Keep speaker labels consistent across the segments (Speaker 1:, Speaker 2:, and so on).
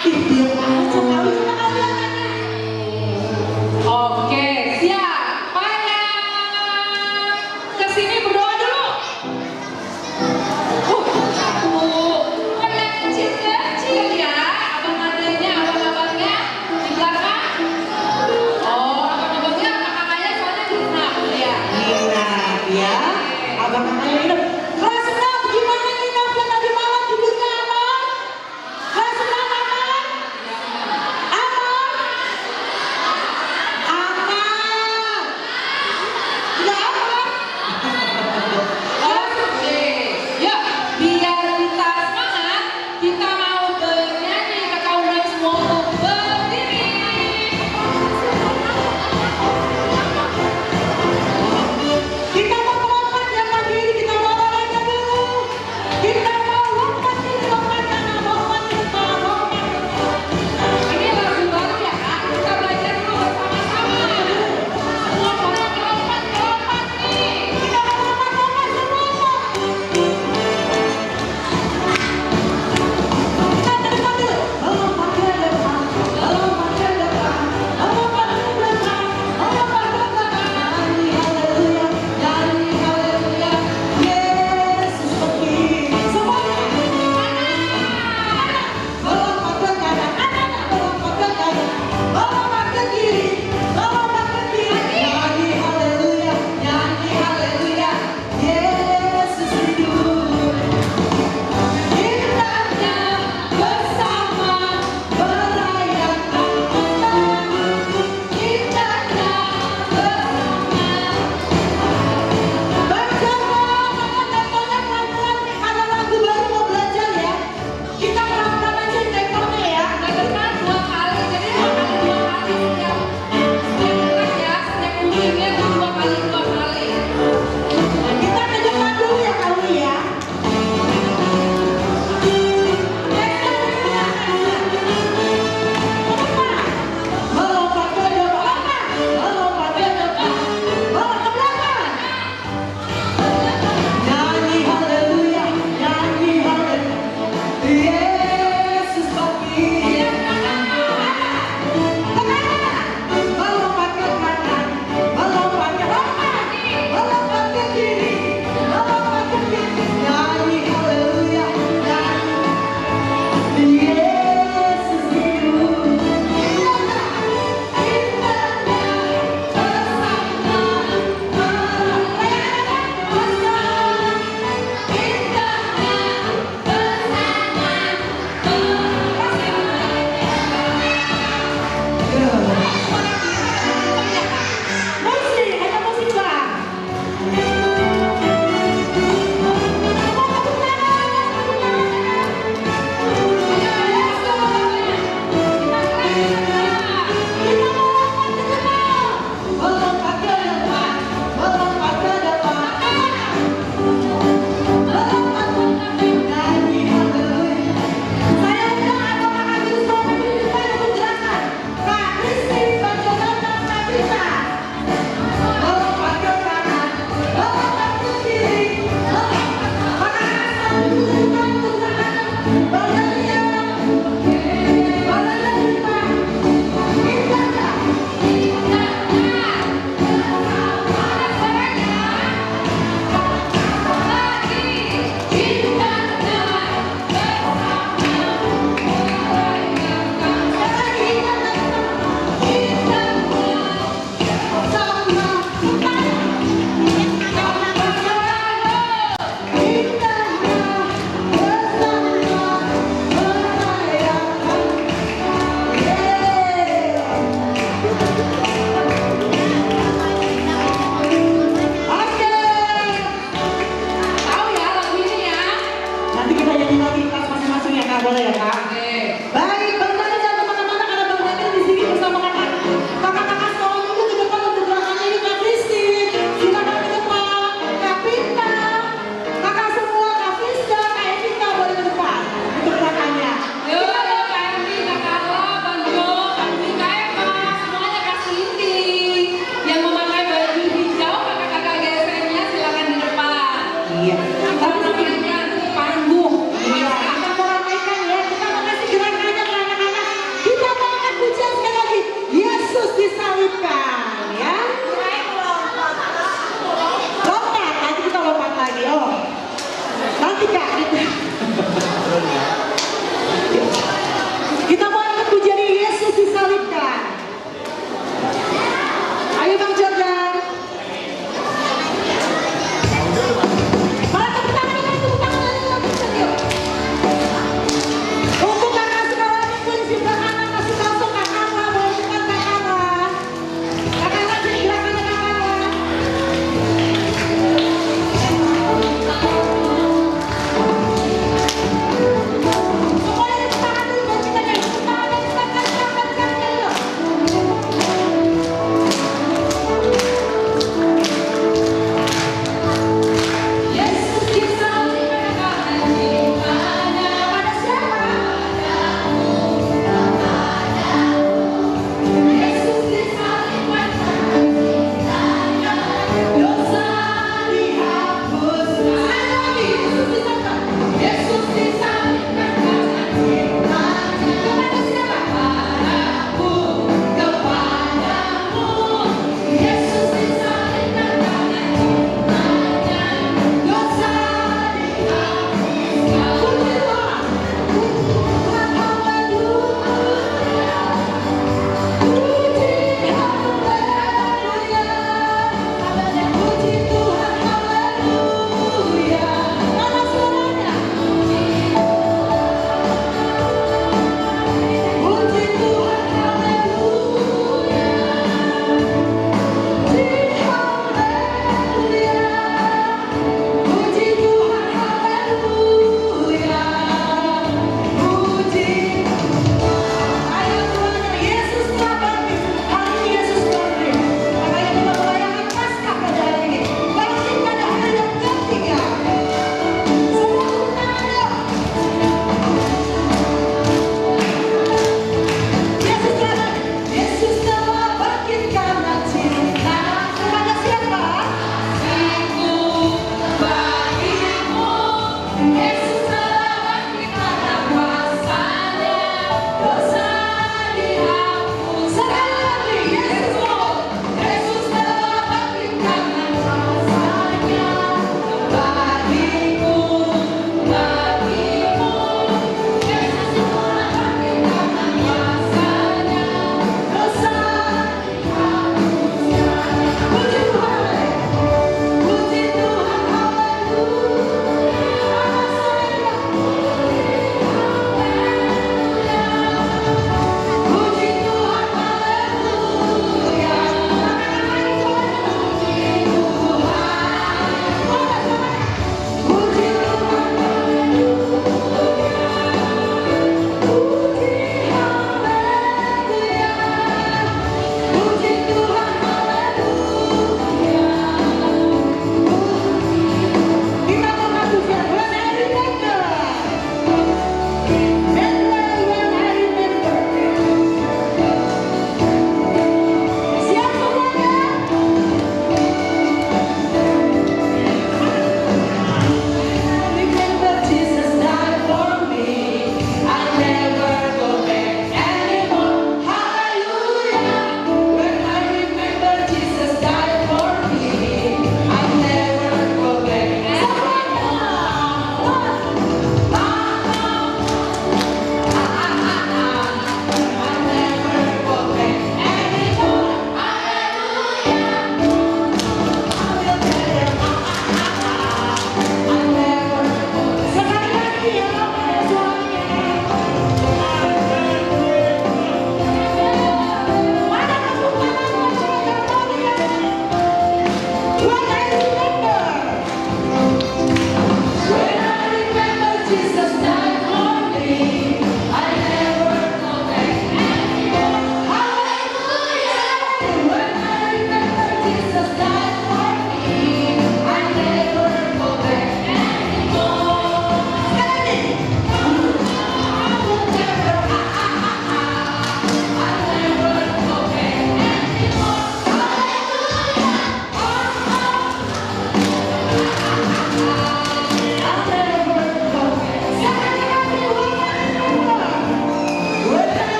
Speaker 1: Diam aja kali sama kalian.
Speaker 2: Oke, siapa yang kesini berdoa dulu? Anak kecil-kecil ya, abang-adanya, abang-abangnya di belakang. Oh, abang-abangnya, kakak-kakaknya soalnya genap ya.
Speaker 1: Genap ya, abang-abangnya hidup. Kelas 6 gimana Nina? Yang tadi malam tidurnya aman? Kelas 6 aman?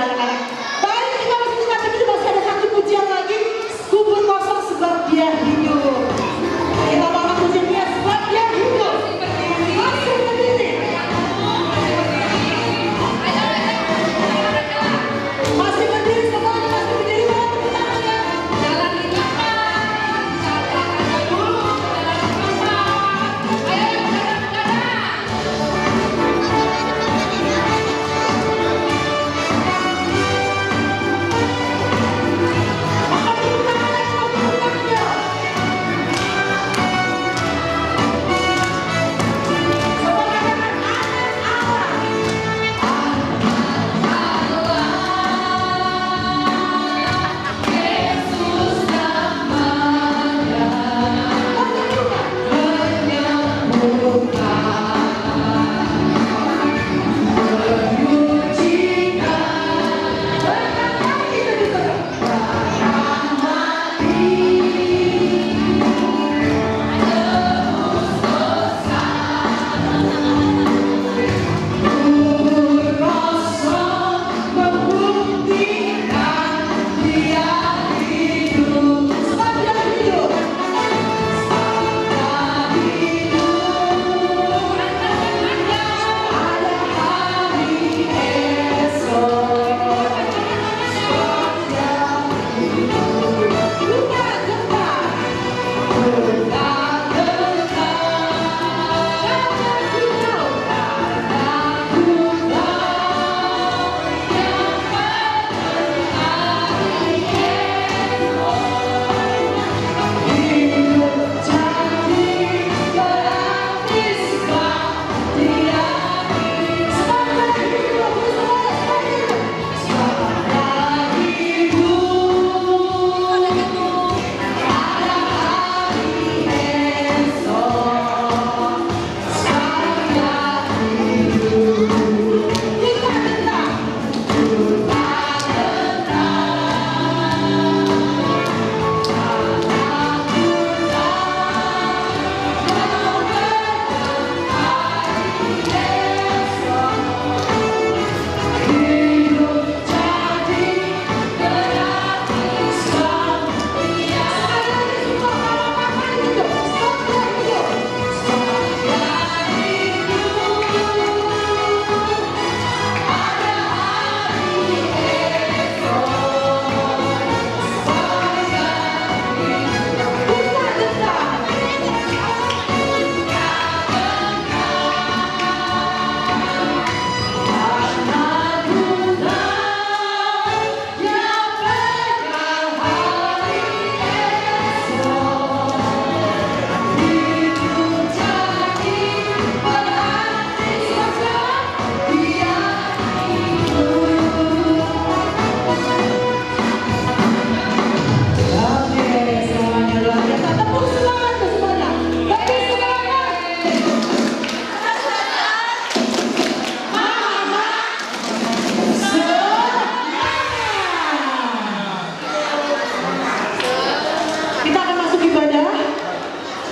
Speaker 1: anak-anak. Baik, kita masih ingat ini masih ada satu pujian lagi. Kubur kosong sebab dia hidup. Kita mau pujian dia sebab dia hidup. Masih berdiri. Masih berdiri semuanya, masih berdiri banget tepuk tangannya.
Speaker 2: Jalan di depan, jalan dulu, jalan di depan. Ayo, begadang.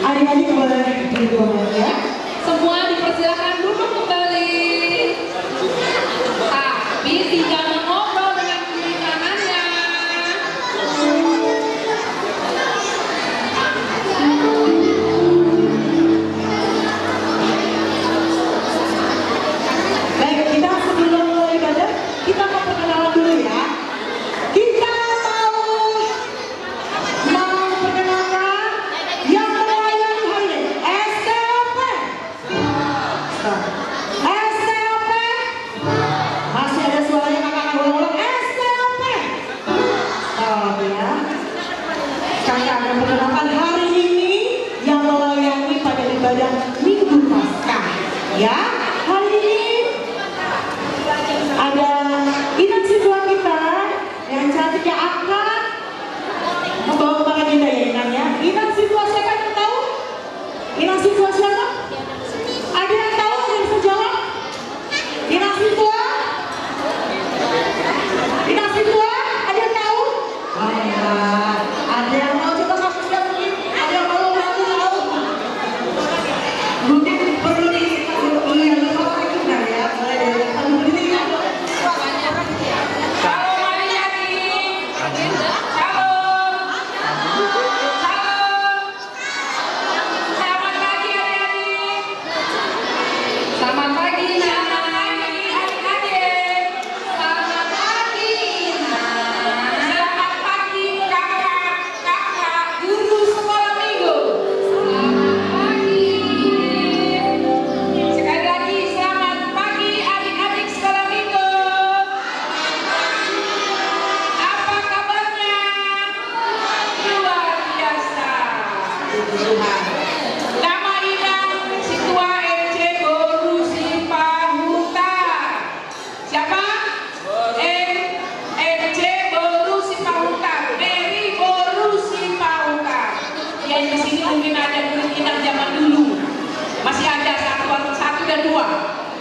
Speaker 1: Adik-adik boleh duduk ya.
Speaker 2: Semua dipersilakan duduk kembali. Tapi tidak mengobrol dengan kiri kanannya.
Speaker 1: Baik, kita sebelum mulai ibadah, kita mau perkenalan dulu ya. Kita mau perkenalkan yang melayani hari ini, STOP. STOP. Masih ada suaranya kakak ulang-ulang, STOP. Stop ya. Kakak akan perkenalkan hari ini yang melayani pada ibadah Minggu Paskah. Ya, hari ini ada inang siswa kita yang cantiknya akan membawa kembali kita ya inangnya. Inang siswa siapa yang tahu? Inang siswa siapa? Ada yang tahu? Ada yang bisa jawab? Inang siswa? Inang siswa? Ada yang tahu? Oh, enggak. Ada yang mau coba kasih lihat mungkin? Ada yang mau tahu? Mungkin perlu diingat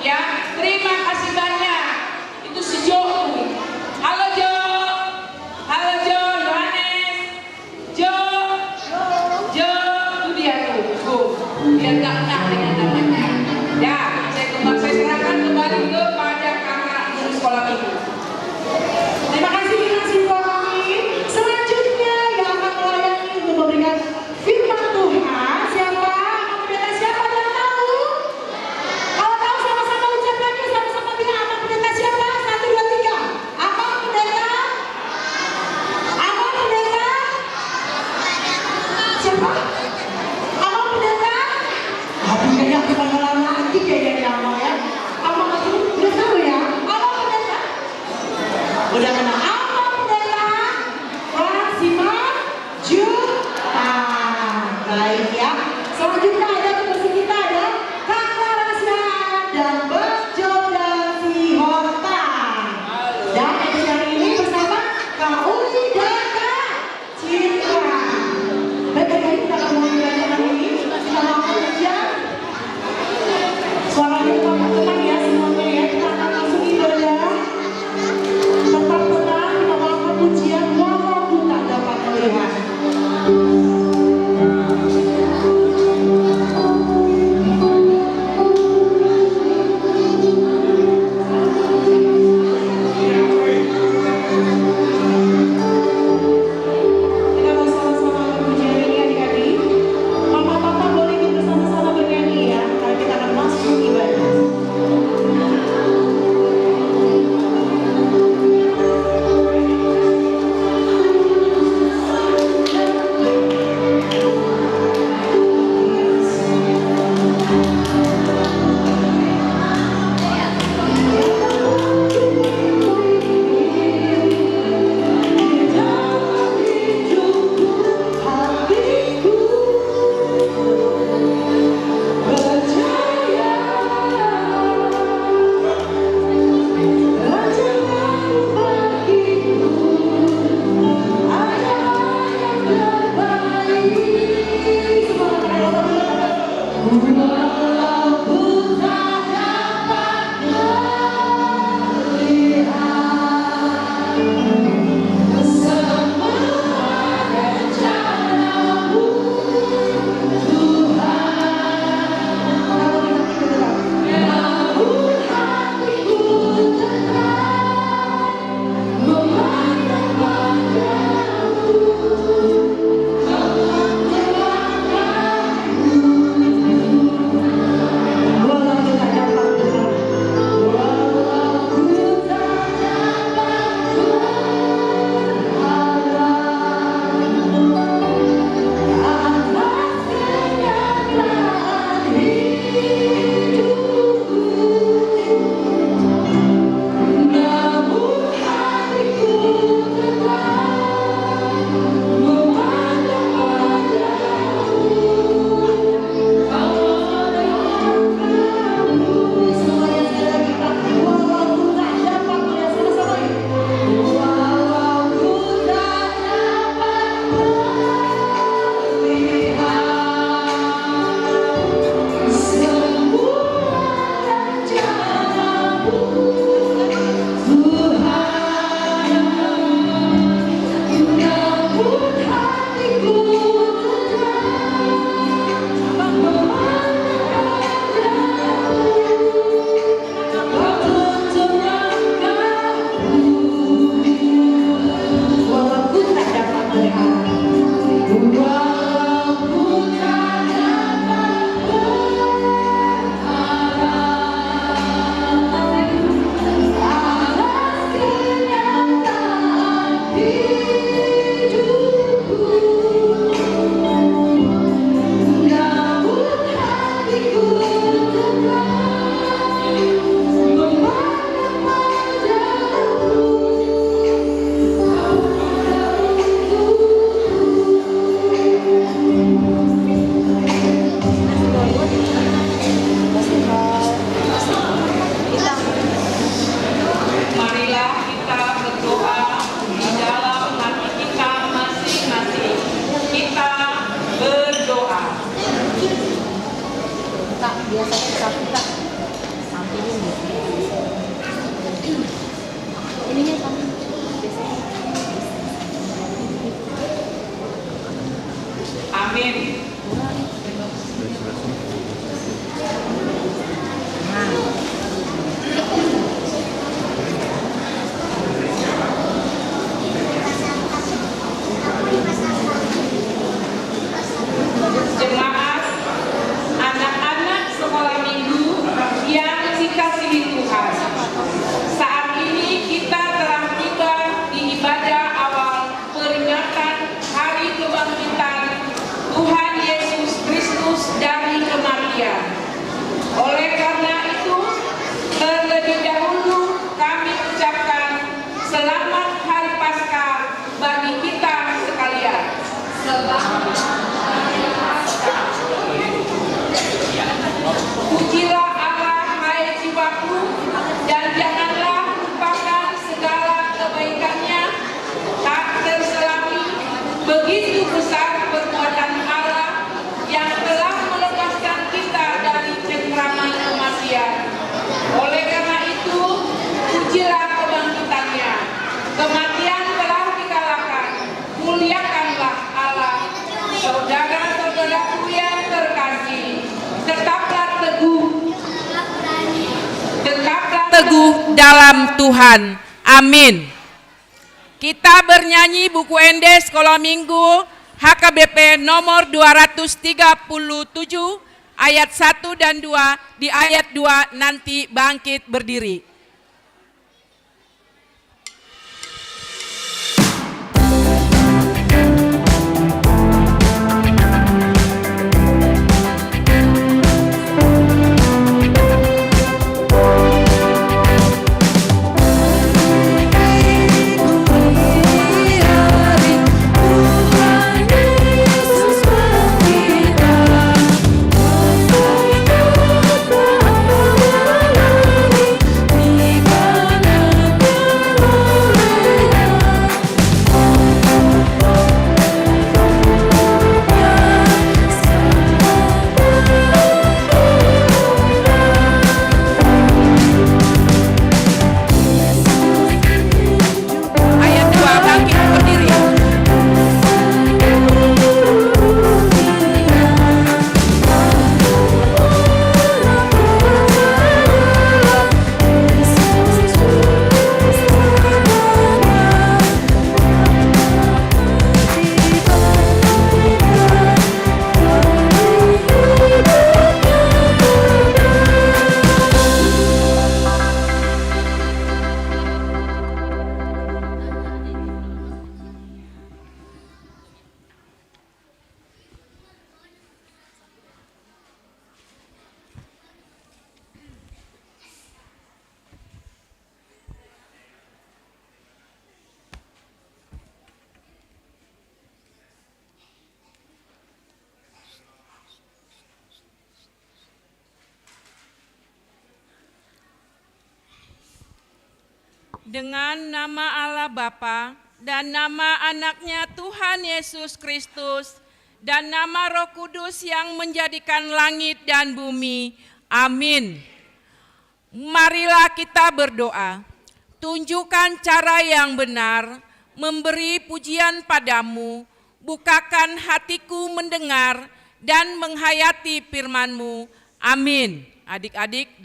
Speaker 2: Ya, terima kasih banyak. Itu si Jo. Halo Jo. Halo Jo, Yohanes. Jo. Jo, itu dia tuh. Dia nggak enak dengan namanya. Ya, saya serahkan kembali kepada kakak guru sekolah minggu.
Speaker 1: Terima kasih Inang Siswa kami. Selanjutnya yang akan melayani untuk memberikan firman Tuhan siapa? Pendeta siapa yang tahu? Kalau tahu sama-sama ucapkan yuk, sama-sama bilang apa pendeta siapa? 1, 2, 3. Apa pendeta? Apa pendeta? Siapa? Apa pendeta? Aduh kayaknya kita malah lagi kayaknya nama ya. Apa itu? Udah tahu ya? Apa pendeta? Udah kenal apa pendeta? Simak Juta. Baik ya. Selanjutnya ada tugas kita ada Kakak Rasya dan Bejo dan si Horta. Dan edisi ini bersama Kak Uli dan Kak Citra. Baik, kita akan mulai belajar ini. Kita langsung aja. Suaranya teman-teman ya semuanya ya. Kita akan langsung ibadah. Tetap tenang, kita melakukan pujian walaupun tak dapat melihat. Kita mau sama-sama berpujian ini adik-adik. Mama-papa boleh ikut bersama-sama bernyanyi ya, karena kita akan masuk ibadah.
Speaker 3: biasanya kita
Speaker 2: Amin. Jemaat, anak-anak sekolah minggu yang dikasihi Tuhan, saat ini kita telah tiba di ibadah awal peringatan Hari Kebangkitan Tuhan Yesus Kristus dari kematian. Oleh karena itu, terlebih dahulu kami ucapkan selamat Hari Paskah bagi kita sekalian. Pujilah Allah, hai jiwaku, dan janganlah lupakan segala kebaikannya. Tak terselami, begitu besar perbuatan Allah yang telah melepaskan kita dari cengkraman kematian. Oleh karena itu, pujilah kebangkitannya. Kematian telah dikalahkan, muliakanlah Allah. Saudara-saudaraku yang terkasih, tetaplah teguh dalam Tuhan. Amin. Kita bernyanyi buku Ende Sekolah Minggu HKBP nomor 237 ayat 1 dan 2. Di ayat 2 nanti bangkit berdiri. Dengan nama Allah Bapa dan nama anaknya Tuhan Yesus Kristus dan nama Roh Kudus yang menjadikan langit dan bumi. Amin. Marilah kita berdoa. Tunjukkan cara yang benar, memberi pujian padamu, bukakan hatiku mendengar dan menghayati firman-Mu. Amin. Adik-adik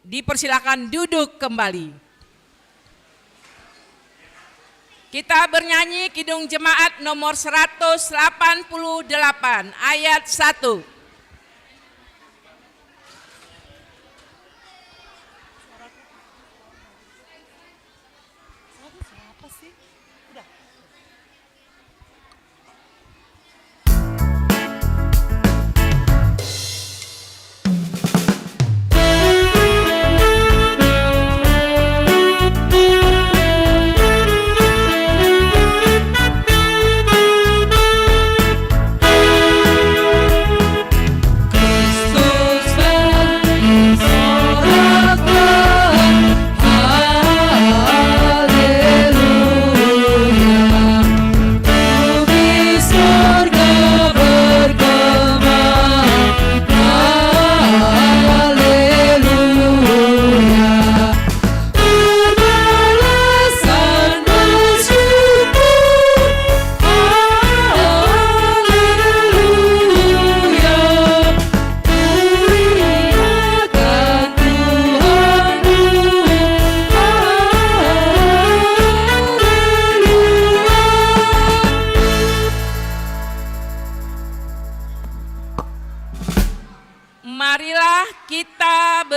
Speaker 2: dipersilakan duduk kembali. Kita bernyanyi Kidung Jemaat nomor 188 ayat 1.
Speaker 3: Haleluya.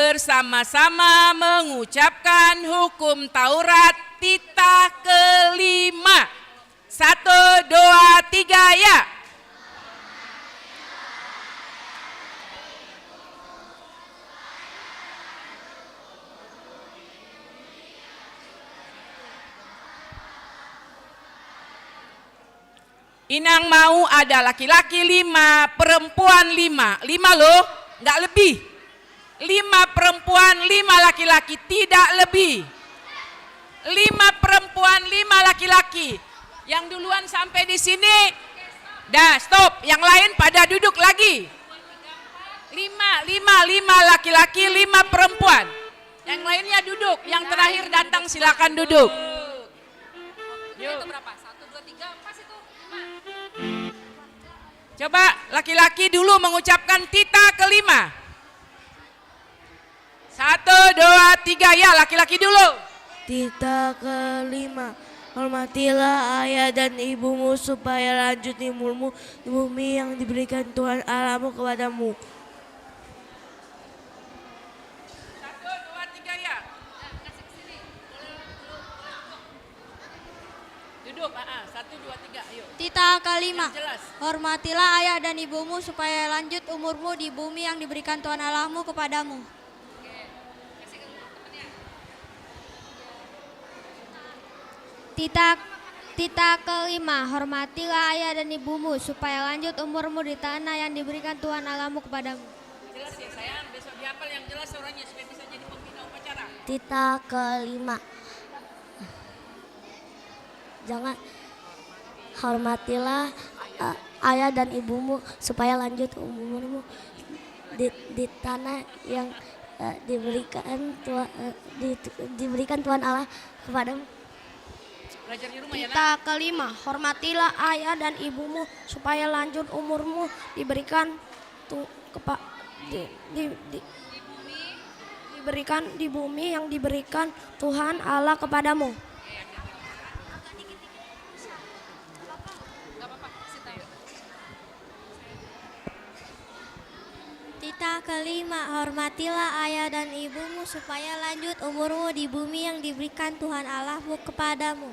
Speaker 2: bersama-sama mengucapkan hukum Taurat titah kelima. 1, 2, 3 ya. Inang mau ada laki-laki 5, perempuan 5. 5 loh, nggak lebih. 5 perempuan, 5 laki-laki, tidak lebih. 5 perempuan, 5 laki-laki. Yang duluan sampai di sini, dah stop. Yang lain pada duduk lagi. 5 laki-laki, 5 perempuan. Yang lainnya duduk. Yang terakhir datang silakan duduk. Yuk. Berapa? 1, 2, 3, pas itu. 5. Coba laki-laki dulu mengucapkan titah kelima. 1, 2, 3 ya, laki-laki dulu.
Speaker 3: Titah kelima, hormatilah ayah dan ibumu supaya lanjut umurmu di bumi yang diberikan Tuhan Allahmu kepadamu.
Speaker 2: 1, 2, 3 ya. Duduk, 1, 2, 3, ayo.
Speaker 4: Titah kelima,
Speaker 2: Yang jelas.
Speaker 4: hormatilah ayah dan ibumu supaya lanjut umurmu di bumi yang diberikan Tuhan Allahmu kepadamu. Titah kelima, hormatilah ayah dan ibumu supaya lanjut umurmu di tanah yang diberikan Tuhan Allahmu kepadamu.
Speaker 2: Jelas ya sayang, besok dihafal yang jelas suaranya supaya bisa jadi pembina upacara.
Speaker 3: Titah kelima, jangan hormatilah ayah dan ibumu supaya lanjut umurmu di tanah yang diberikan Tuhan Allah kepadamu.
Speaker 2: Belajar di rumah ya nak.
Speaker 3: Titah kelima, hormatilah ayah dan ibumu supaya lanjut umurmu diberikan diberikan di bumi yang diberikan Tuhan Allah kepadamu.
Speaker 4: Titah kelima, hormatilah ayah dan ibumu supaya lanjut umurmu di bumi yang diberikan Tuhan Allahmu kepadamu.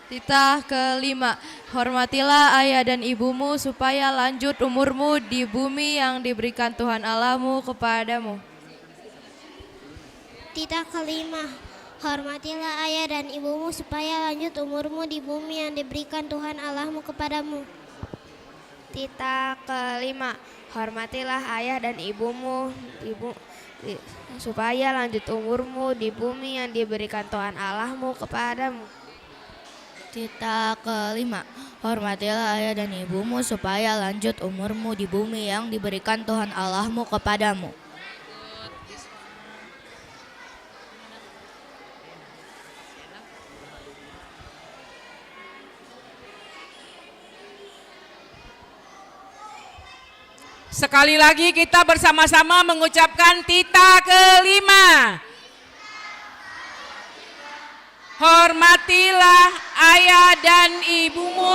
Speaker 5: Titah kelima, hormatilah ayah dan ibumu supaya lanjut umurmu di bumi yang diberikan Tuhan Allahmu kepadamu.
Speaker 4: Titah kelima, hormatilah ayah dan ibumu supaya lanjut umurmu di bumi yang diberikan Tuhan Allahmu kepadamu.
Speaker 3: Titah kelima, hormatilah ayah dan ibumu supaya lanjut umurmu di bumi yang diberikan Tuhan Allahmu kepadamu.
Speaker 6: Titah kelima, hormatilah ayah dan ibumu supaya lanjut umurmu di bumi yang diberikan Tuhan Allahmu kepadamu.
Speaker 2: Sekali lagi kita bersama-sama mengucapkan titah kelima. Hormatilah ayah dan ibumu